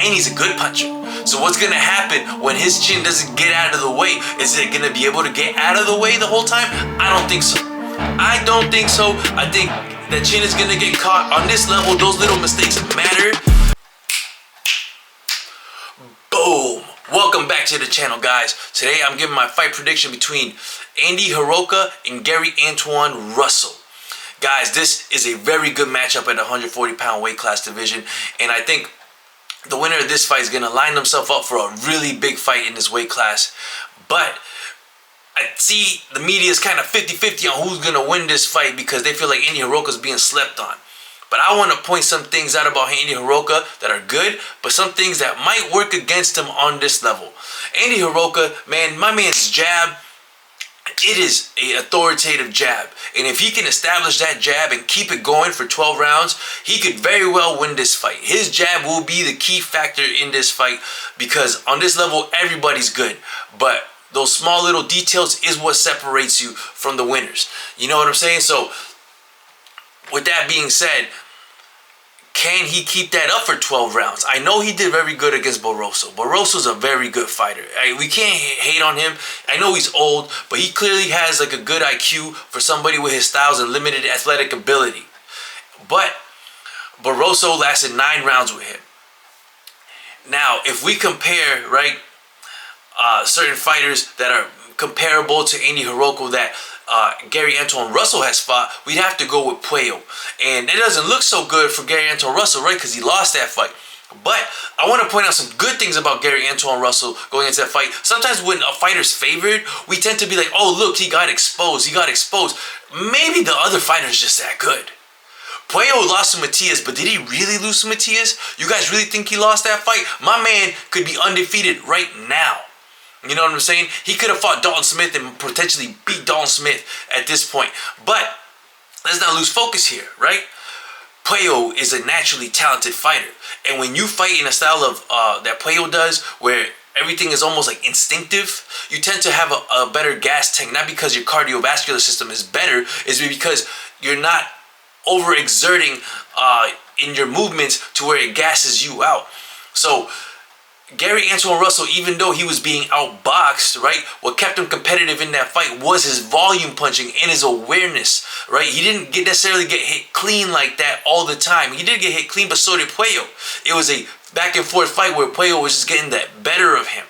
and he's a good puncher. So what's gonna happen when his chin doesn't get out of the way? Is it gonna be able to get out of the way the whole time? I don't think so. I don't think so. I think that chin is gonna get caught. On this level, those little mistakes matter. Boom. Welcome back to the channel, guys. Today I'm giving my fight prediction between Andy Hiraoka and Antuanne Russell. Guys, this is a very good matchup at the 140-pound weight class division, and I think the winner of this fight is going to line himself up for a really big fight in this weight class. But I see the media is kind of 50-50 on who's going to win this fight because they feel like Andy Hiraoka is being slept on. But I want to point some things out about Andy Hiraoka that are good, but some things that might work against him on this level. Andy Hiraoka, man, my man's jab, it is an authoritative jab. And if he can establish that jab and keep it going for 12 rounds, he could very well win this fight. His jab will be the key factor in this fight because on this level, everybody's good. But those small little details is what separates you from the winners. You know what I'm saying? So with that being said, can he keep that up for 12 rounds? I know he did very good against Barroso. Barroso's a very good fighter. We can't hate on him. I know he's old, but he clearly has like a good IQ for somebody with his styles and limited athletic ability. But Barroso lasted 9 rounds with him. Now, if we compare, right, certain fighters that are comparable to Andy Hiraoka that Antuanne Russell has fought, we'd have to go with Puello. And it doesn't look so good for Antuanne Russell, right, because he lost that fight. But I want to point out some good things about Antuanne Russell going into that fight. Sometimes when a fighter's favored, we tend to be like, oh, look, he got exposed. Maybe the other fighter's just that good. Puello lost to Matias, but did he really lose to Matias? You guys really think he lost that fight? My man could be undefeated right now. You know what I'm saying? He could have fought Dalton Smith and potentially beat Dalton Smith at this point. But let's not lose focus here, right? Puello is a naturally talented fighter. And when you fight in a style of that Puello does, where everything is almost like instinctive, you tend to have a better gas tank. Not because your cardiovascular system is better, it's because you're not overexerting in your movements to where it gasses you out. So Antuanne Russell, even though he was being outboxed, right, what kept him competitive in that fight was his volume punching and his awareness, right? He didn't necessarily get hit clean like that all the time. He did get hit clean, but so did Puello. It was a back and forth fight where Puello was just getting that better of him.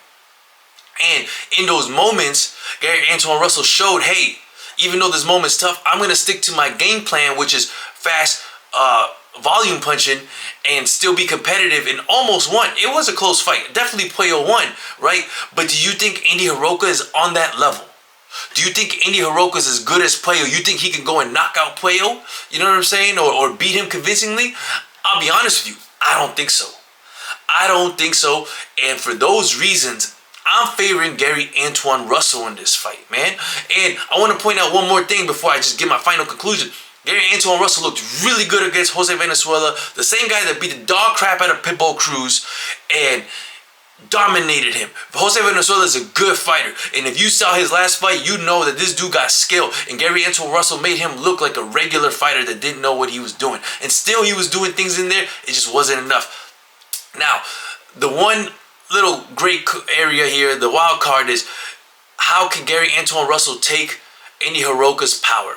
And in those moments, Antuanne Russell showed, hey, even though this moment's tough, I'm going to stick to my game plan, which is fast volume punching and still be competitive, and almost won. It was a close fight. Definitely Puello won, right? But do you think Andy Hiraoka is on that level? Do you think Andy Hiraoka is as good as Puello? You think he can go and knock out Puello? You know what I'm saying? Or beat him convincingly? I'll be honest with you. I don't think so. I don't think so. And for those reasons, I'm favoring Antuanne Russell in this fight, man. And I want to point out one more thing before I just give my final conclusion. Antuanne Russell looked really good against Jose Venezuela, the same guy that beat the dog crap out of Pitbull Cruz and dominated him. Jose Venezuela is a good fighter, and if you saw his last fight, you know that this dude got skill, and Antuanne Russell made him look like a regular fighter that didn't know what he was doing. And still he was doing things in there, it just wasn't enough. Now, the one little great area here, the wild card, is how can Antuanne Russell take Andy Hiraoka's power?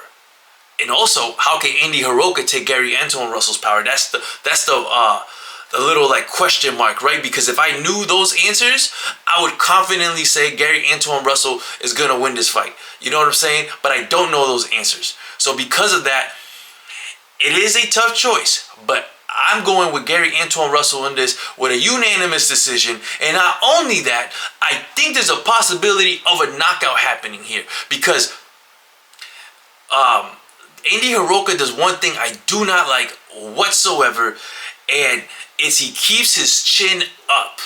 And also, how can Andy Hiraoka take Antuanne Russell's power? That's the little like question mark, right? Because if I knew those answers, I would confidently say Antuanne Russell is gonna win this fight. You know what I'm saying? But I don't know those answers. So because of that, it is a tough choice. But I'm going with Antuanne Russell in this with a unanimous decision. And not only that, I think there's a possibility of a knockout happening here because Andy Hiraoka does one thing I do not like whatsoever, and it's he keeps his chin up.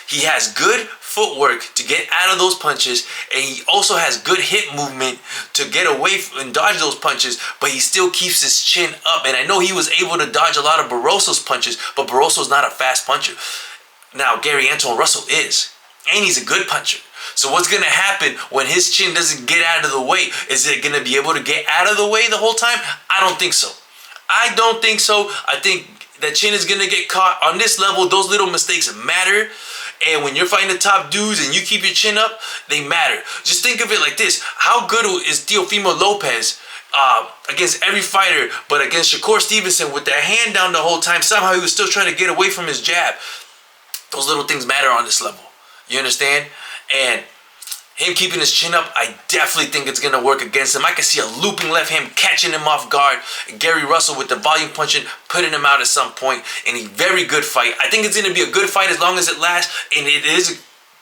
He has good footwork to get out of those punches, and he also has good hip movement to get away and dodge those punches, but he still keeps his chin up. And I know he was able to dodge a lot of Barroso's punches, but Barroso's not a fast puncher. Now, Antuanne Russell is, and he's a good puncher. So what's going to happen when his chin doesn't get out of the way? Is it going to be able to get out of the way the whole time? I don't think so. I don't think so. I think That chin is gonna get caught. On this level, those little mistakes matter. And when you're fighting the top dudes and you keep your chin up, they matter. Just think of it like this. How good is Teofimo Lopez against every fighter, but against Shakur Stevenson with that hand down the whole time, somehow he was still trying to get away from his jab. Those little things matter on this level. You understand? And him keeping his chin up, I definitely think it's going to work against him. I can see a looping left hand catching him off guard. And Gary Russell with the volume punching, putting him out at some point. And a very good fight. I think it's going to be a good fight as long as it lasts. And it is a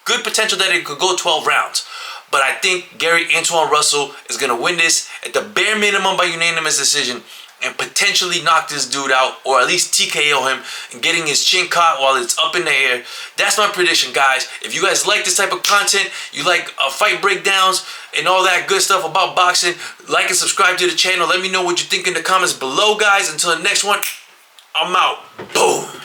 good potential that it could go 12 rounds. But I think Antuanne Russell is going to win this at the bare minimum by unanimous decision and potentially knock this dude out, or at least TKO him and getting his chin caught while it's up in the air. That's my prediction, guys. If you guys like this type of content, you like fight breakdowns and all that good stuff about boxing, like and subscribe to the channel. Let me know what you think in the comments below, guys. Until the next one, I'm out. Boom.